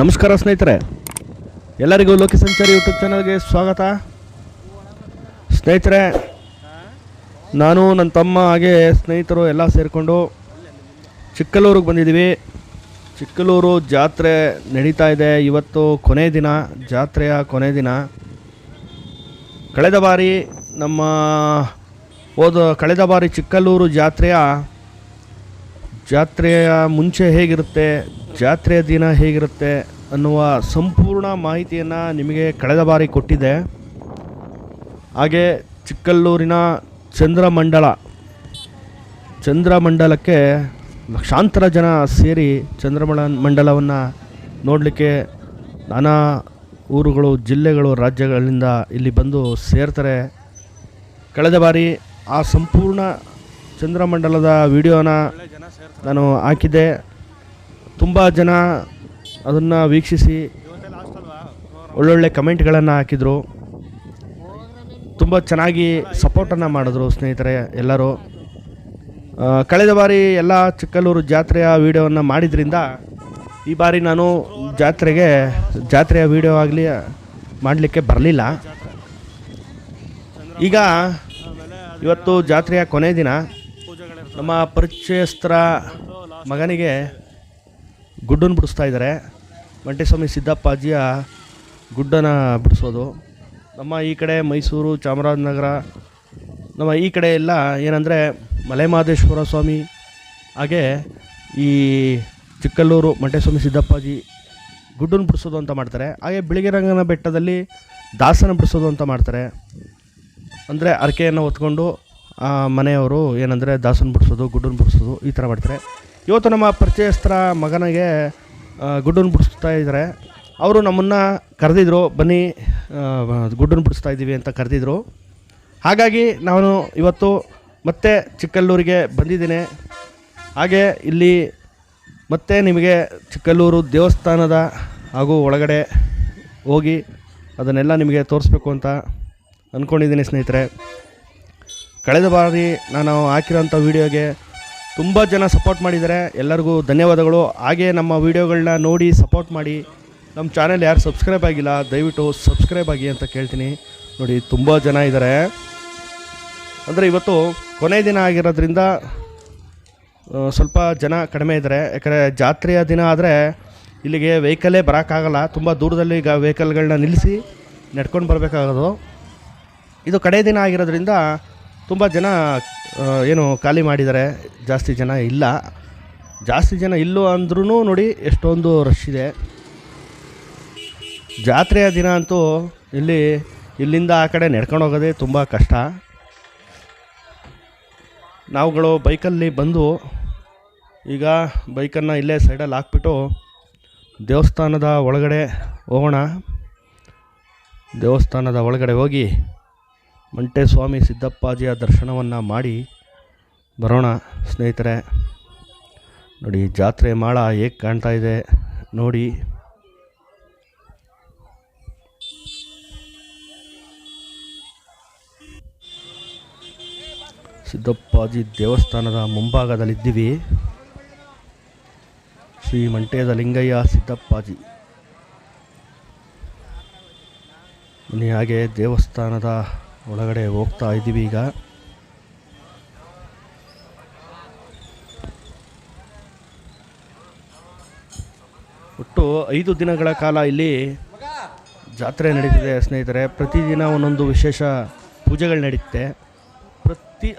ನಮಸ್ಕಾರ ಸ್ನೇಹಿತರೆ, ಎಲ್ಲರಿಗೂ ಲೋಕಿ ಸಂಚಾರಿ ಯೂಟ್ಯೂಬ್ ಚಾನಲ್ಗೆ ಸ್ವಾಗತ. ಸ್ನೇಹಿತರೆ, ನಾನು ನನ್ನ ತಮ್ಮ ಹಾಗೆ ಸ್ನೇಹಿತರು ಎಲ್ಲ ಸೇರಿಕೊಂಡು ಚಿಕ್ಕಲ್ಲೂರಿಗೆ ಬಂದಿದ್ದೀವಿ. ಚಿಕ್ಕಲ್ಲೂರು ಜಾತ್ರೆ ನಡೀತಾ ಇದೆ. ಇವತ್ತು ಕೊನೆ ದಿನ, ಜಾತ್ರೆಯ ಕೊನೆ ದಿನ. ಕಳೆದ ಬಾರಿ ಚಿಕ್ಕಲ್ಲೂರು ಜಾತ್ರೆಯ ಮುಂಚೆ ಹೇಗಿರುತ್ತೆ, ಜಾತ್ರೆಯ ದಿನ ಹೇಗಿರುತ್ತೆ ಅನ್ನುವ ಸಂಪೂರ್ಣ ಮಾಹಿತಿಯನ್ನು ನಿಮಗೆ ಕಳೆದ ಬಾರಿ ಕೊಟ್ಟಿದ್ದೆ. ಹಾಗೆ ಚಿಕ್ಕಲ್ಲೂರಿನ ಚಂದ್ರಮಂಡಲಕ್ಕೆ ಲಕ್ಷಾಂತರ ಜನ ಸೇರಿ ಮಂಡಲವನ್ನು ನೋಡಲಿಕ್ಕೆ ನಾನಾ ಊರುಗಳು, ಜಿಲ್ಲೆಗಳು, ರಾಜ್ಯಗಳಿಂದ ಇಲ್ಲಿ ಬಂದು ಸೇರ್ತಾರೆ. ಕಳೆದ ಬಾರಿ ಆ ಸಂಪೂರ್ಣ ಚಂದ್ರಮಂಡಲದ ವಿಡಿಯೋನ ನಾನು ಹಾಕಿದ್ದೆ. ತುಂಬ ಜನ ಅದನ್ನು ವೀಕ್ಷಿಸಿ ಒಳ್ಳೊಳ್ಳೆ ಕಮೆಂಟ್ಗಳನ್ನು ಹಾಕಿದರು. ತುಂಬ ಚೆನ್ನಾಗಿ ಸಪೋರ್ಟನ್ನು ಮಾಡಿದ್ರು ಸ್ನೇಹಿತರೆ ಎಲ್ಲರೂ. ಕಳೆದ ಬಾರಿ ಎಲ್ಲ ಚಿಕ್ಕಲ್ಲೂರು ಜಾತ್ರೆಯ ವಿಡಿಯೋವನ್ನು ಮಾಡಿದ್ರಿಂದ ಈ ಬಾರಿ ನಾನು ಜಾತ್ರೆಯ ವಿಡಿಯೋ ಆಗಲಿ ಮಾಡಲಿಕ್ಕೆ ಬರಲಿಲ್ಲ. ಈಗ ಇವತ್ತು ಜಾತ್ರೆಯ ಕೊನೆ ದಿನ. ನಮ್ಮ ಪರಿಚಯಸ್ಥರ ಮಗನಿಗೆ ಗುಡ್ಡನ್ನು ಬಿಡಿಸ್ತಾ ಇದ್ದಾರೆ. ಮಂಟೇಸ್ವಾಮಿ ಸಿದ್ದಪ್ಪಾಜಿಯ ಗುಡ್ಡನ್ನು ಬಿಡಿಸೋದು. ನಮ್ಮ ಈ ಕಡೆ ಮೈಸೂರು, ಚಾಮರಾಜನಗರ, ನಮ್ಮ ಈ ಕಡೆ ಎಲ್ಲ ಏನಂದರೆ ಮಲೆಮಹದೇಶ್ವರ ಸ್ವಾಮಿ, ಹಾಗೆ ಈ ಚಿಕ್ಕಲ್ಲೂರು ಮಂಟೇಸ್ವಾಮಿ ಸಿದ್ದಪ್ಪಾಜಿ ಗುಡ್ಡನ್ನು ಬಿಡಿಸೋದು ಅಂತ ಮಾಡ್ತಾರೆ. ಹಾಗೆ ಬಿಳಿಗಿರಂಗನ ಬೆಟ್ಟದಲ್ಲಿ ದಾಸನ ಬಿಡಿಸೋದು ಅಂತ ಮಾಡ್ತಾರೆ. ಅಂದರೆ ಅರಕೆಯನ್ನು ಹೊತ್ಕೊಂಡು ಆ ಮನೆಯವರು ಏನಂದರೆ ದಾಸನ ಬಿಡಿಸೋದು, ಗುಡ್ಡನ್ನು ಬಿಡಿಸೋದು, ಈ ಥರ ಮಾಡ್ತಾರೆ. ಇವತ್ತು ನಮ್ಮ ಪರಿಚಯಸ್ಥರ ಮಗನಿಗೆ ಗುಡ್ಡನ್ನು ಬಿಡಿಸ್ತಾ ಇದ್ದಾರೆ. ಅವರು ನಮ್ಮನ್ನು ಕರೆದಿದ್ರು, ಬನ್ನಿ ಗುಡ್ಡನ್ನು ಬಿಡಿಸ್ತಾ ಇದ್ದೀವಿ ಅಂತ ಕರೆದಿದ್ರು. ಹಾಗಾಗಿ ನಾನು ಇವತ್ತು ಮತ್ತೆ ಚಿಕ್ಕಲ್ಲೂರಿಗೆ ಬಂದಿದ್ದೇನೆ. ಹಾಗೆ ಇಲ್ಲಿ ಮತ್ತೆ ನಿಮಗೆ ಚಿಕ್ಕಲ್ಲೂರು ದೇವಸ್ಥಾನದ ಹಾಗೂ ಒಳಗಡೆ ಹೋಗಿ ಅದನ್ನೆಲ್ಲ ನಿಮಗೆ ತೋರಿಸ್ಬೇಕು ಅಂತ ಅಂದ್ಕೊಂಡಿದ್ದೀನಿ ಸ್ನೇಹಿತರೆ. ಕಳೆದ ಬಾರಿ ನಾನು ಹಾಕಿರೋಂಥ ವೀಡಿಯೋಗೆ ತುಂಬ ಜನ ಸಪೋರ್ಟ್ ಮಾಡಿದ್ದಾರೆ. ಎಲ್ಲರಿಗೂ ಧನ್ಯವಾದಗಳು. ಹಾಗೆ ನಮ್ಮ ವೀಡಿಯೋಗಳನ್ನ ನೋಡಿ ಸಪೋರ್ಟ್ ಮಾಡಿ. ನಮ್ಮ ಚಾನೆಲ್ ಯಾರು ಸಬ್ಸ್ಕ್ರೈಬ್ ಆಗಿಲ್ಲ, ದಯವಿಟ್ಟು ಸಬ್ಸ್ಕ್ರೈಬ್ ಆಗಿ ಅಂತ ಕೇಳ್ತೀನಿ. ನೋಡಿ, ತುಂಬ ಜನ ಇದ್ದಾರೆ. ಅಂದರೆ ಇವತ್ತು ಕೊನೆ ದಿನ ಆಗಿರೋದ್ರಿಂದ ಸ್ವಲ್ಪ ಜನ ಕಡಿಮೆ ಇದ್ದಾರೆ. ಯಾಕಂದರೆ ಜಾತ್ರೆಯ ದಿನ ಆದರೆ ಇಲ್ಲಿಗೆ ವೆಹಿಕಲ್ಲೇ ಬರೋಕ್ಕಾಗಲ್ಲ. ತುಂಬ ದೂರದಲ್ಲಿ ಈಗ ವೆಹಿಕಲ್ಗಳನ್ನ ನಿಲ್ಲಿಸಿ ನಡ್ಕೊಂಡು ಬರಬೇಕಾಗೋದು. ಇದು ಕಡೆ ದಿನ ಆಗಿರೋದ್ರಿಂದ ತುಂಬ ಜನ ಖಾಲಿ ಮಾಡಿದ್ದಾರೆ. ಜಾಸ್ತಿ ಜನ ಇಲ್ಲ ಅಂದ್ರೂ ನೋಡಿ ಎಷ್ಟೊಂದು ರಶ್ ಇದೆ. ಜಾತ್ರೆಯ ದಿನ ಅಂತೂ ಇಲ್ಲಿಂದ ಆ ಕಡೆ ನಡ್ಕೊಂಡು ಹೋಗೋದೇ ತುಂಬ ಕಷ್ಟ. ನಾವುಗಳು ಬೈಕಲ್ಲಿ ಬಂದು ಈಗ ಬೈಕನ್ನು ಇಲ್ಲೇ ಸೈಡಲ್ಲಿ ಹಾಕ್ಬಿಟ್ಟು ದೇವಸ್ಥಾನದ ಒಳಗಡೆ ಹೋಗೋಣ. ದೇವಸ್ಥಾನದ ಒಳಗಡೆ ಹೋಗಿ ಮಂಟೇಸ್ವಾಮಿ ಸಿದ್ದಪ್ಪಾಜಿಯ ದರ್ಶನವನ್ನು ಮಾಡಿ ಬರೋಣ ಸ್ನೇಹಿತರೆ. ನೋಡಿ, ಜಾತ್ರೆ ಮಾಳ ಹೇಗೆ ಕಾಣ್ತಾ ಇದೆ ನೋಡಿ. ಸಿದ್ದಪ್ಪಾಜಿ ದೇವಸ್ಥಾನದ ಮುಂಭಾಗದಲ್ಲಿದ್ದೀವಿ. ಶ್ರೀ ಮಂಟೇದ ಲಿಂಗಯ್ಯ ಸಿದ್ದಪ್ಪಾಜಿ. ಹಾಗೆ ದೇವಸ್ಥಾನದ ಒಳಗಡೆ ಹೋಗ್ತಾ ಇದ್ದೀವಿ ಈಗ. ಒಟ್ಟು 5 ದಿನಗಳ ಕಾಲ ಇಲ್ಲಿ ಜಾತ್ರೆ ನಡೀತಿದೆ ಸ್ನೇಹಿತರೆ. ಪ್ರತಿದಿನ ಒಂದೊಂದು ವಿಶೇಷ ಪೂಜೆಗಳು ನಡೀತೆ.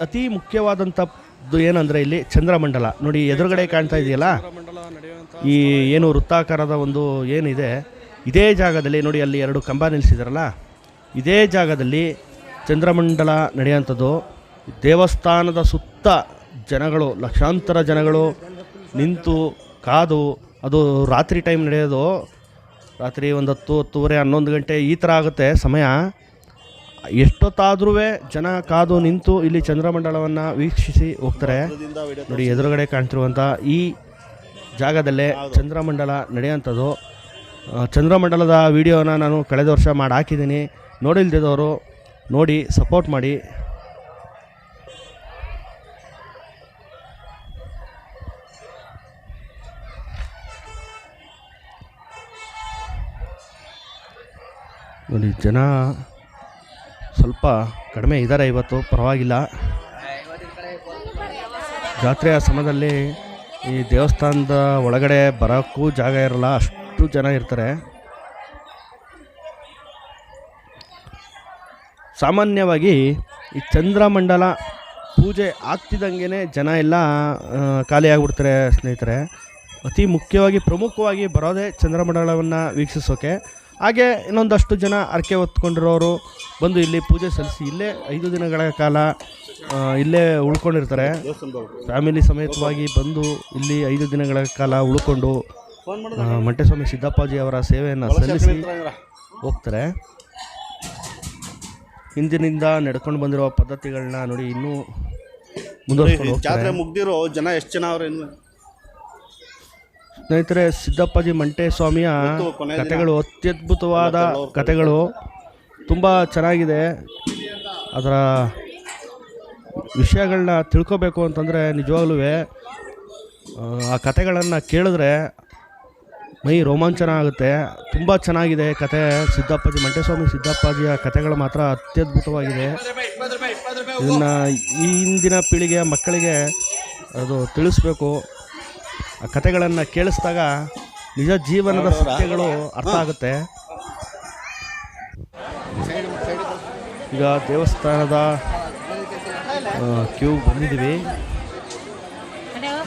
ಅತಿ ಮುಖ್ಯವಾದಂಥದ್ದು ಏನಂದರೆ ಇಲ್ಲಿ ಚಂದ್ರಮಂಡಲ. ನೋಡಿ, ಎದುರುಗಡೆ ಕಾಣ್ತಾ ಇದೆಯಲ್ಲ, ಈ ಏನು ವೃತ್ತಾಕಾರದ ಒಂದು ಏನಿದೆ, ಇದೇ ಜಾಗದಲ್ಲಿ ನೋಡಿ, ಅಲ್ಲಿ 2 ಕಂಬ ನಿಲ್ಲಿಸಿದಾರಲ್ಲ, ಇದೇ ಜಾಗದಲ್ಲಿ ಚಂದ್ರಮಂಡಲ ನಡೆಯುವಂಥದ್ದು. ದೇವಸ್ಥಾನದ ಸುತ್ತ ಜನಗಳು, ಲಕ್ಷಾಂತರ ಜನಗಳು ನಿಂತು ಕಾದು, ಅದು ರಾತ್ರಿ ಟೈಮ್ ನಡೆಯೋದು. ರಾತ್ರಿ 10, 10:30, 11 ಗಂಟೆ ಈ ಥರ ಆಗುತ್ತೆ ಸಮಯ. ಎಷ್ಟೊತ್ತಾದ್ರೂ ಜನ ಕಾದು ನಿಂತು ಇಲ್ಲಿ ಚಂದ್ರಮಂಡಲವನ್ನು ವೀಕ್ಷಿಸಿ ಹೋಗ್ತಾರೆ. ನೋಡಿ, ಎದುರುಗಡೆ ಕಾಣ್ತಿರುವಂಥ ಈ ಜಾಗದಲ್ಲೇ ಚಂದ್ರಮಂಡಲ ನಡೆಯುವಂಥದ್ದು. ಚಂದ್ರಮಂಡಲದ ವಿಡಿಯೋನ ನಾನು ಕಳೆದ ವರ್ಷ ಮಾಡಿ ಹಾಕಿದ್ದೀನಿ. ನೋಡಿಲ್ದಿದ್ದವರು ನೋಡಿ ಸಪೋರ್ಟ್ ಮಾಡಿ. ನೋಡಿ ಜನ ಸ್ವಲ್ಪ ಕಡಿಮೆ ಇದ್ದಾರೆ ಇವತ್ತು, ಪರವಾಗಿಲ್ಲ. ಜಾತ್ರೆಯ ಸಮಯದಲ್ಲಿ ಈ ದೇವಸ್ಥಾನದ ಒಳಗಡೆ ಬರೋಕ್ಕೂ ಜಾಗ ಇರಲ್ಲ, ಅಷ್ಟು ಜನ ಇರ್ತಾರೆ. ಸಾಮಾನ್ಯವಾಗಿ ಈ ಚಂದ್ರಮಂಡಲ ಪೂಜೆ ಆಗ್ತಿದ್ದಂಗೆ ಜನ ಎಲ್ಲ ಖಾಲಿಯಾಗ್ಬಿಡ್ತಾರೆ ಸ್ನೇಹಿತರೆ. ಅತಿ ಮುಖ್ಯವಾಗಿ ಪ್ರಮುಖವಾಗಿ ಬರೋದೇ ಚಂದ್ರಮಂಡಲವನ್ನು ವೀಕ್ಷಿಸೋಕೆ. ಹಾಗೆ ಇನ್ನೊಂದಷ್ಟು ಜನ ಹರಕೆ ಹೊತ್ಕೊಂಡಿರೋರು ಬಂದು ಇಲ್ಲಿ ಪೂಜೆ ಸಲ್ಲಿಸಿ ಇಲ್ಲೇ 5 ದಿನಗಳ ಕಾಲ ಇಲ್ಲೇ ಉಳ್ಕೊಂಡಿರ್ತಾರೆ. ಫ್ಯಾಮಿಲಿ ಸಮೇತವಾಗಿ ಬಂದು ಇಲ್ಲಿ 5 ದಿನಗಳ ಕಾಲ ಉಳ್ಕೊಂಡು ಮಂಟೇಸ್ವಾಮಿ ಸಿದ್ದಪ್ಪಾಜಿ ಅವರ ಸೇವೆಯನ್ನು ಸಲ್ಲಿಸಿ ಹೋಗ್ತಾರೆ. ಹಿಂದಿನಿಂದ ನಡ್ಕೊಂಡು ಬಂದಿರೋ ಪದ್ಧತಿಗಳನ್ನ ನೋಡಿ ಇನ್ನೂ ಮುಂದುವರಿಸ್ಕೊಂಡು ಹೋಗ್ತಾರೆ. ಜಾತ್ರೆ ಮುಗ್ದಿರೋ ಜನ ಎಷ್ಟು ಜನ ಅವ್ರೆ ಸ್ನೇಹಿತರೆ? ಸಿದ್ದಪ್ಪಾಜಿ ಮಂಟೇಸ್ವಾಮಿಯ ಕಥೆಗಳು ಅತ್ಯದ್ಭುತವಾದ ಕಥೆಗಳು, ತುಂಬ ಚೆನ್ನಾಗಿದೆ. ಅದರ ವಿಷಯಗಳನ್ನ ತಿಳ್ಕೊಬೇಕು ಅಂತಂದರೆ ನಿಜವಾಗ್ಲೂ ಆ ಕಥೆಗಳನ್ನು ಕೇಳಿದ್ರೆ ಮೈ ರೋಮಾಂಚನ ಆಗುತ್ತೆ. ತುಂಬ ಚೆನ್ನಾಗಿದೆ ಕತೆ. ಮಂಟೇಸ್ವಾಮಿ ಸಿದ್ದಪ್ಪಾಜಿಯ ಕಥೆಗಳು ಮಾತ್ರ ಅತ್ಯದ್ಭುತವಾಗಿದೆ. ಇದನ್ನು ಈ ಹಿಂದಿನ ಪೀಳಿಗೆಯ ಮಕ್ಕಳಿಗೆ ಅದು ತಿಳಿಸ್ಬೇಕು. ಆ ಕಥೆಗಳನ್ನು ಕೇಳಿಸಿದಾಗ ನಿಜ ಜೀವನದ ಸತ್ಯಗಳು ಅರ್ಥ ಆಗುತ್ತೆ. ಈಗ ದೇವಸ್ಥಾನದ ಕ್ಯೂ ಬಂದಿದ್ದೀವಿ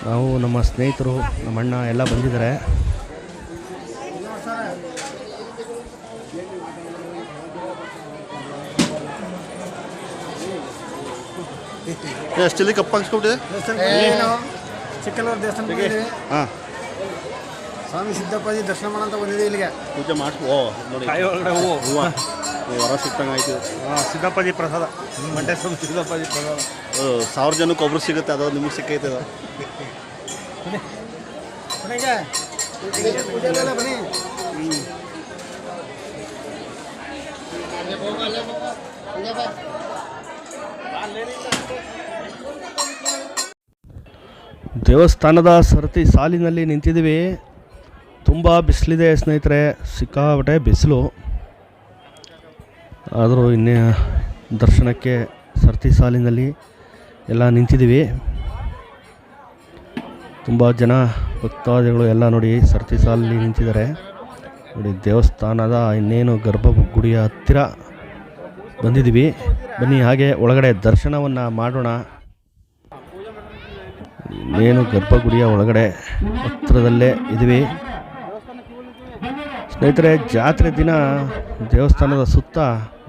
ನಾವು, ನಮ್ಮ ಸ್ನೇಹಿತರು, ನಮ್ಮ ಅಣ್ಣ ಎಲ್ಲ ಬಂದಿದ್ದಾರೆ. ಎಷ್ಟಲ್ಲಿ ಕಪ್ಪ ಹಾಕ್ಸ್ಕೊಬಿಟ್ಟಿದೆ ಚಿಕ್ಕನೂರು ದೇವಸ್ಥಾನ. ಹಾಂ, ಸ್ವಾಮಿ ಸಿದ್ದಪ್ಪಾಜಿ ದರ್ಶನ ಮಾಡೋಂತ ಬಂದಿದೆ ಇಲ್ಲಿಗೆ. ಪೂಜೆ ಮಾಡಿಸ್ಕೊ ನೋಡಿ, ಹೂವು ಹೊರ ಸಿಕ್ಕಂಗೆ ಆಯ್ತು. ಸಿದ್ದಪ್ಪಾಜಿ ಪ್ರಸಾದ, ಮಂಟೇಸ್ವಾಮಿ ಸಿದ್ದಪ್ಪಾಜಿ ಪ್ರಸಾದ 1000 ಜನಕ್ಕೆ ಒಬ್ರು ಸಿಗುತ್ತೆ, ಅದು ನಿಮಗೆ ಸಿಕ್ಕೈತೆ. ಅದು ಪೂಜೆ ಬನ್ನಿ. ದೇವಸ್ಥಾನದ ಸರತಿ ಸಾಲಿನಲ್ಲಿ ನಿಂತಿದ್ದೀವಿ. ತುಂಬ ಬಿಸಿಲಿದೆ ಸ್ನೇಹಿತರೆ, ಸಿಕ್ಕಾಪಟ್ಟೆ ಬಿಸಿಲು. ಆದರೂ ಇನ್ನೇ ದರ್ಶನಕ್ಕೆ ಸರತಿ ಸಾಲಿನಲ್ಲಿ ಎಲ್ಲ ನಿಂತಿದ್ದೀವಿ. ತುಂಬ ಜನ ಭಕ್ತಾದಿಗಳು ಎಲ್ಲ ನೋಡಿ ಸರತಿ ಸಾಲಲ್ಲಿ ನಿಂತಿದ್ದಾರೆ. ನೋಡಿ ದೇವಸ್ಥಾನದ ಇನ್ನೇನು ಗರ್ಭಗುಡಿಯ ಹತ್ತಿರ ಬಂದಿದ್ದೀವಿ. ಬನ್ನಿ ಹಾಗೆ ಒಳಗಡೆ ದರ್ಶನವನ್ನು ಮಾಡೋಣ. ಇನ್ನೇನು ಗರ್ಭಗುಡಿಯ ಒಳಗಡೆ ಹತ್ತಿರದಲ್ಲೇ ಇದ್ದೀವಿ ಸ್ನೇಹಿತರೆ. ಜಾತ್ರೆ ದಿನ ದೇವಸ್ಥಾನದ ಸುತ್ತ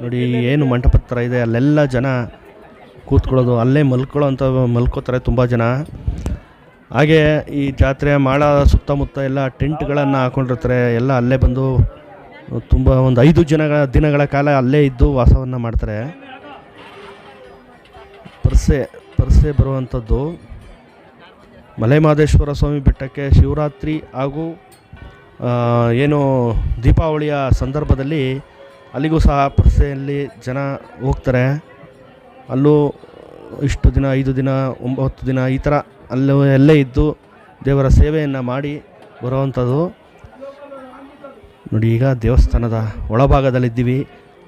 ನೋಡಿ ಏನು ಮಂಟಪದ ಥರ ಇದೆ, ಅಲ್ಲೆಲ್ಲ ಜನ ಕೂತ್ಕೊಳ್ಳೋದು, ಅಲ್ಲೇ ಮಲ್ಕೋತಾರೆ ತುಂಬ ಜನ. ಹಾಗೆ ಈ ಜಾತ್ರೆ ಮಾಳ ಸುತ್ತಮುತ್ತ ಎಲ್ಲ ಟೆಂಟ್ಗಳನ್ನು ಹಾಕೊಂಡಿರ್ತಾರೆ. ಎಲ್ಲ ಅಲ್ಲೇ ಬಂದು ತುಂಬ ಒಂದು 5 ದಿನಗಳ ಕಾಲ ಅಲ್ಲೇ ಇದ್ದು ವಾಸವನ್ನು ಮಾಡ್ತಾರೆ. ಪರ್ಸೆ ಬರುವಂಥದ್ದು ಮಲೆಮಹದೇಶ್ವರ ಸ್ವಾಮಿ ಬೆಟ್ಟಕ್ಕೆ ಶಿವರಾತ್ರಿ ಹಾಗೂ ಏನು ದೀಪಾವಳಿಯ ಸಂದರ್ಭದಲ್ಲಿ ಅಲ್ಲಿಗೂ ಸಹ ಪರ್ಸೆಯಲ್ಲಿ ಜನ ಹೋಗ್ತಾರೆ. ಅಲ್ಲೂ ಇಷ್ಟು ದಿನ 5 ದಿನ 9 ದಿನ ಈ ಥರ ಎಲ್ಲೇ ಇದ್ದು ದೇವರ ಸೇವೆಯನ್ನು ಮಾಡಿ ಬರುವಂಥದ್ದು. ನೋಡಿ ಈಗ ದೇವಸ್ಥಾನದ ಒಳಭಾಗದಲ್ಲಿದ್ದೀವಿ.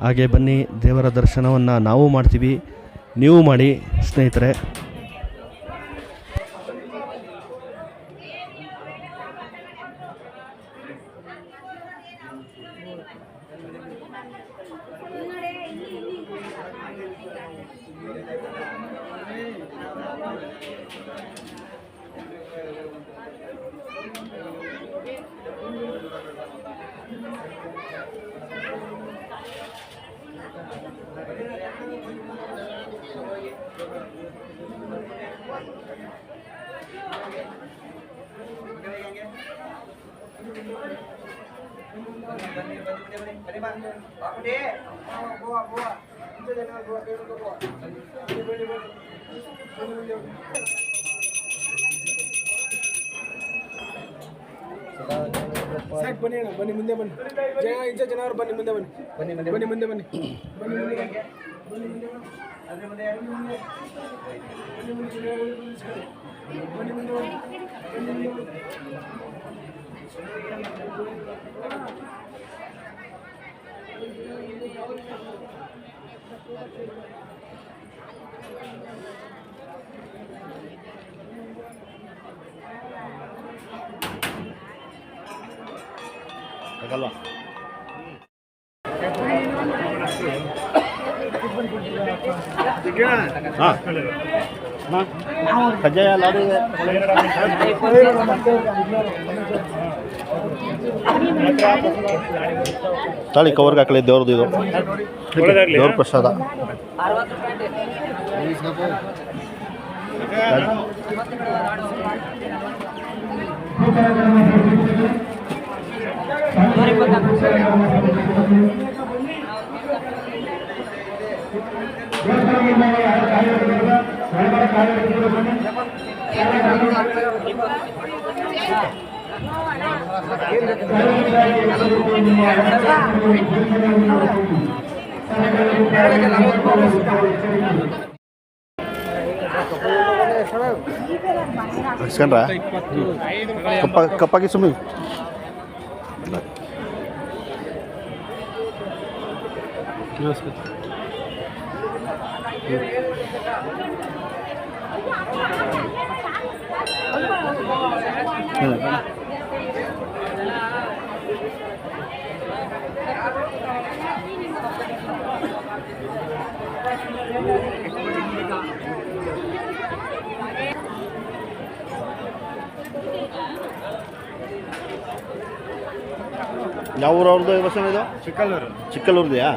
ಹಾಗೆ ಬನ್ನಿ ದೇವರ ದರ್ಶನವನ್ನು ನಾವು ಮಾಡ್ತೀವಿ, ನೀವು ಮಾಡಿ ಸ್ನೇಹಿತರೆ. ಬನ್ನಿ ಅಣ್ಣ, ಬನ್ನಿ ಮುಂದೆ ಬನ್ನಿ. ಜನರು ಬನ್ನಿ ಮುಂದೆ ಬನ್ನಿ, ಬನ್ನಿ ಬನ್ನಿ ಮುಂದೆ ಬನ್ನಿ, ಬನ್ನಿ ಆಗಲ್ವಾ? ಹಾಂ ಕಜ್ಜಾಯ ಲಾಡು ಇದೆ. ತಾಳಿ ಕವರ್ಗೆ ಹಾಕಲಿ ದೇವ್ರದ್ದು ಇದು ದೇವ್ರ ಪ್ರಸಾದ. ಹಾಕ್ಸ್ಕೊಂಡ್ರ ಕಪ್ಪಾಗಿ ಸುಮ್ಮನೆ ಯಾವ ಊರು ಅವ್ರದ್ದು ಬಸವಣ್ಣ ಇದು? ಚಿಕ್ಕಲ್ಲೂರ್ದೆಯಾ?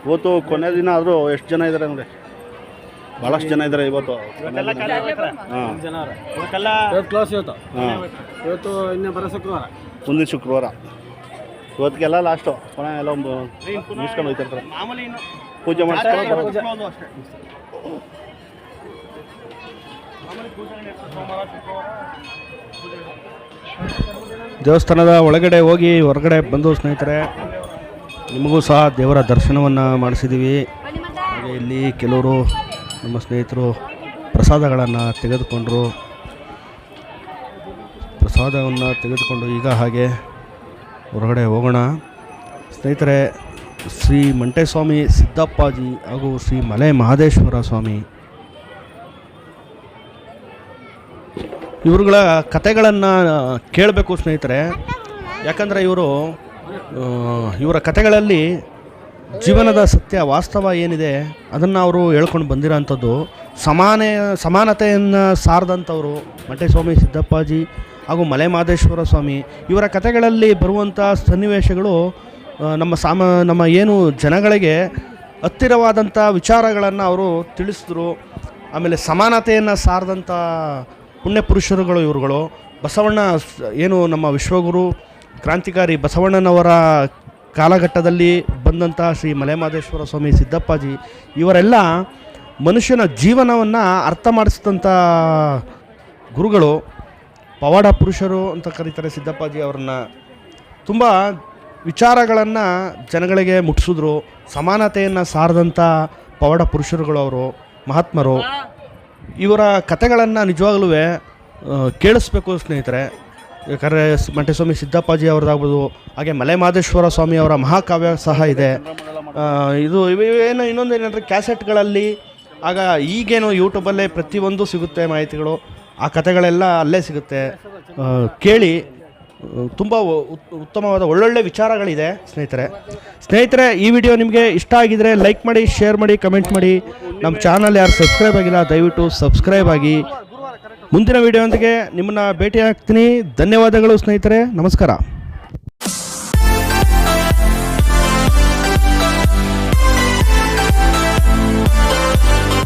ಇವತ್ತು ಕೊನೆ ದಿನ ಆದರೂ ಎಷ್ಟು ಜನ ಇದ್ದಾರೆ ಅಂದರೆ ಭಾಳಷ್ಟು ಜನ ಇದ್ದಾರೆ ಇವತ್ತು. ಹಾಂ ಕ್ಲಾಸ್ ಇವತ್ತು ಹಾಂ ಇವತ್ತು ಇನ್ನೇ ಬರೋ ಶುಕ್ರವಾರ, ಮುಂದಿನ ಶುಕ್ರವಾರ. ಇವತ್ತಿಗೆಲ್ಲ ಲಾಸ್ಟು ಕೊನೆ ಎಲ್ಲ ಮುಗಿಸ್ಕೊಂಡು ಹೋಗ್ತಿರ್ತಾರೆ. ಪೂಜೆ ಮಾಡಿಸ್ಕೊಂಡು ಬರೋದು. ದೇವಸ್ಥಾನದ ಒಳಗಡೆ ಹೋಗಿ ಹೊರಗಡೆ ಬಂದು ಸ್ನೇಹಿತರೆ ನಿಮಗೂ ಸಹ ದೇವರ ದರ್ಶನವನ್ನು ಮಾಡಿಸಿದ್ದೀವಿ. ಹಾಗೆ ಇಲ್ಲಿ ಕೆಲವರು ನಮ್ಮ ಸ್ನೇಹಿತರು ಪ್ರಸಾದಗಳನ್ನು ತೆಗೆದುಕೊಂಡು ಈಗ ಹಾಗೆ ಹೊರಗಡೆ ಹೋಗೋಣ. ಸ್ನೇಹಿತರೆ, ಶ್ರೀ ಮಂಟೇಸ್ವಾಮಿ ಸಿದ್ದಪ್ಪಾಜಿ ಹಾಗೂ ಶ್ರೀ ಮಲೆ ಮಹದೇಶ್ವರ ಸ್ವಾಮಿ ಇವರುಗಳ ಕಥೆಗಳನ್ನು ಕೇಳಬೇಕು ಸ್ನೇಹಿತರೆ. ಯಾಕಂದರೆ ಇವರ ಕಥೆಗಳಲ್ಲಿ ಜೀವನದ ಸತ್ಯ ವಾಸ್ತವ ಏನಿದೆ ಅದನ್ನು ಅವರು ಹೇಳ್ಕೊಂಡು ಬಂದಿರೋಂಥದ್ದು. ಸಮಾನತೆಯನ್ನು ಸಾರದಂಥವರು ಮಂಟೇಸ್ವಾಮಿ ಸಿದ್ದಪ್ಪಾಜಿ ಹಾಗೂ ಮಲೆ ಮಹದೇಶ್ವರ ಸ್ವಾಮಿ. ಇವರ ಕಥೆಗಳಲ್ಲಿ ಬರುವಂಥ ಸನ್ನಿವೇಶಗಳು ನಮ್ಮ ಏನು ಜನಗಳಿಗೆ ಹತ್ತಿರವಾದಂಥ ವಿಚಾರಗಳನ್ನು ಅವರು ತಿಳಿಸಿದ್ರು. ಆಮೇಲೆ ಸಮಾನತೆಯನ್ನು ಸಾರದಂಥ ಪುಣ್ಯ ಪುರುಷರುಗಳು ಇವರುಗಳು. ಬಸವಣ್ಣ ಏನು ನಮ್ಮ ವಿಶ್ವಗುರು ಕ್ರಾಂತಿಕಾರಿ ಬಸವಣ್ಣನವರ ಕಾಲಘಟ್ಟದಲ್ಲಿ ಬಂದಂಥ ಶ್ರೀ ಮಲೆ ಮಹದೇಶ್ವರ ಸ್ವಾಮಿ ಸಿದ್ದಪ್ಪಾಜಿ ಇವರೆಲ್ಲ ಮನುಷ್ಯನ ಜೀವನವನ್ನು ಅರ್ಥ ಮಾಡಿಸಿದಂಥ ಗುರುಗಳು, ಪವಾಡ ಪುರುಷರು ಅಂತ ಕರೀತಾರೆ ಸಿದ್ದಪ್ಪಾಜಿ ಅವರನ್ನ. ತುಂಬ ವಿಚಾರಗಳನ್ನು ಜನಗಳಿಗೆ ಮುಟ್ಟಿಸಿದ್ರು. ಸಮಾನತೆಯನ್ನು ಸಾರದಂಥ ಪವಾಡ ಪುರುಷರುಗಳು ಅವರು, ಮಹಾತ್ಮರು. ಇವರ ಕಥೆಗಳನ್ನು ನಿಜವಾಗ್ಲೂ ಕೇಳಿಸ್ಬೇಕು ಸ್ನೇಹಿತರೆ. ಯಾಕಂದರೆ ಮಂಟೇಸ್ವಾಮಿ ಸಿದ್ದಪ್ಪಾಜಿ ಅವ್ರದ್ದಾಗ್ಬೋದು, ಹಾಗೆ ಮಲೆ ಮಹದೇಶ್ವರ ಸ್ವಾಮಿ ಅವರ ಮಹಾಕಾವ್ಯ ಸಹ ಇದೆ. ಇವೇನು ಇನ್ನೊಂದೇನೆಂದರೆ ಕ್ಯಾಸೆಟ್ಗಳಲ್ಲಿ, ಆಗ ಈಗೇನು ಯೂಟ್ಯೂಬಲ್ಲೇ ಪ್ರತಿಯೊಂದು ಸಿಗುತ್ತೆ ಮಾಹಿತಿಗಳು. ಆ ಕಥೆಗಳೆಲ್ಲ ಅಲ್ಲೇ ಸಿಗುತ್ತೆ, ಕೇಳಿ. ತುಂಬ ಉತ್ತಮವಾದ ಒಳ್ಳೊಳ್ಳೆ ವಿಚಾರಗಳಿದೆ ಸ್ನೇಹಿತರೆ. ಈ ವಿಡಿಯೋ ನಿಮಗೆ ಇಷ್ಟ ಆಗಿದರೆ ಲೈಕ್ ಮಾಡಿ, ಶೇರ್ ಮಾಡಿ, ಕಮೆಂಟ್ ಮಾಡಿ. ನಮ್ಮ ಚಾನಲ್ ಯಾರು ಸಬ್ಸ್ಕ್ರೈಬ್ ಆಗಿಲ್ಲ ದಯವಿಟ್ಟು ಸಬ್ಸ್ಕ್ರೈಬ್ ಆಗಿ. ಮುಂದಿನ ವಿಡಿಯೋದೊಂದಿಗೆ ನಿಮ್ಮನ್ನು ಭೇಟಿ ಆಗ್ತೀನಿ. ಧನ್ಯವಾದಗಳು ಸ್ನೇಹಿತರೆ, ನಮಸ್ಕಾರ.